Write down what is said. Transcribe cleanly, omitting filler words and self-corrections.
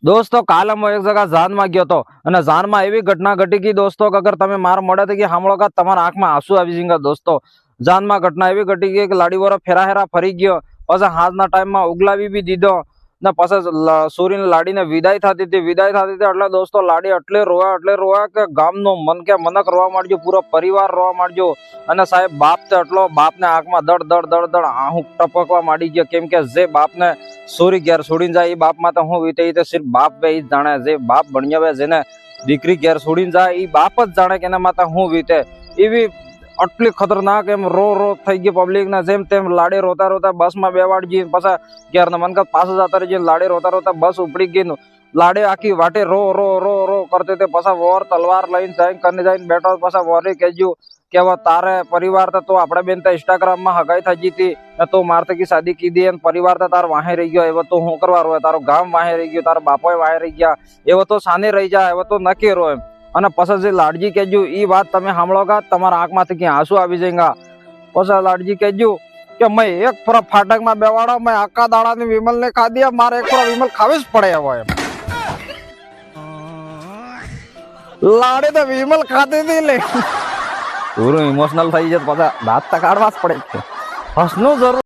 दोस्तों काल मैं एक जगह जान में गयो तो અને જાનમાં એવી ઘટના ઘટી કે દોસ્તો અગર તમે માર મળે તો કે સાંભળો કે તમારા આંખમાં આંસુ આવી જશે દોસ્તો। જાનમાં ઘટના એવી ઘટી ગઈ કે લાડી વાળો ફેરા હેરા ફરી ગયો, પછી હાજના ટાઈમમાં ઉગલાવી બી દીધો ને પછી સોરીને લાડીને વિદાય થતી હતી એટલે દોસ્તો લાડી એટલે રોયા કે ગામનો મન કે મનક રોવા માંડ્યો, પૂરો પરિવાર રોવા માંડ્યો। અને સાહેબ બાપ તો એટલો બાપને આંખમાં દડ આહું ટપકવા માંડી ગયો, કેમ કે જે બાપને સોરી ઘેર છોડીને જાય એ બાપ માં તો હું વીતે તો સિર્ફ બાપ બે જ જાણે, જે બાપ ભણ્યા જેને દીકરી ઘેર છોડીને જાય એ બાપ જ જાણે કે એના માતા હું વીતે। એવી આટલી ખતરનાક એમ રો થઈ ગઈ પબ્લિક ને, જેમ તેમ લાડે રોતા બસ માં બેવાડજી, પછી ઘેર ને મન પાછા જતા રહી લાડે રોતા બસ ઉપડી ગઈ। લાડે આખી વાટે રો કરતે તે પછી વોર તલવાર લઈને જઈને બેઠો, પછી વોરે કહેજો કે હવે તારે પરિવાર તો આપણે બેન તો ઇન્સ્ટાગ્રામ માં હગાઈ થઈ ગઈ ને તો મારતે કી શાદી કીધી અને પરિવાર તો તાર વાહે રહી ગયો, એવો તો હું કરવા રોય, તારો ગામ વાહે રહી ગયો, તારા બાપો વાહે રહી ગયા, એવો તો સાને રહી જાય, એવો તો નક્કી રોય। અને પછી જે લાડજી કહેજો એ વાત તમે સાંભળો કે તમારા આંખમાંથી ક્યાં આંસુ આવી જાય। પછી લાડજી કહેજો કે મેં એક ફરા ફાટક માં બેવાડો, મેં આખા દાડા ની વિમલ ને ખાધી, મારે એક ફરા વિમલ ખાવી જ પડે હવે એમ। લાડે તો વિમલ ખાતી હતી લે, પૂરું ઇમોશનલ થઈ જાય, પછી દાંત તો કાઢવા જ પડે, હસનું જરૂર।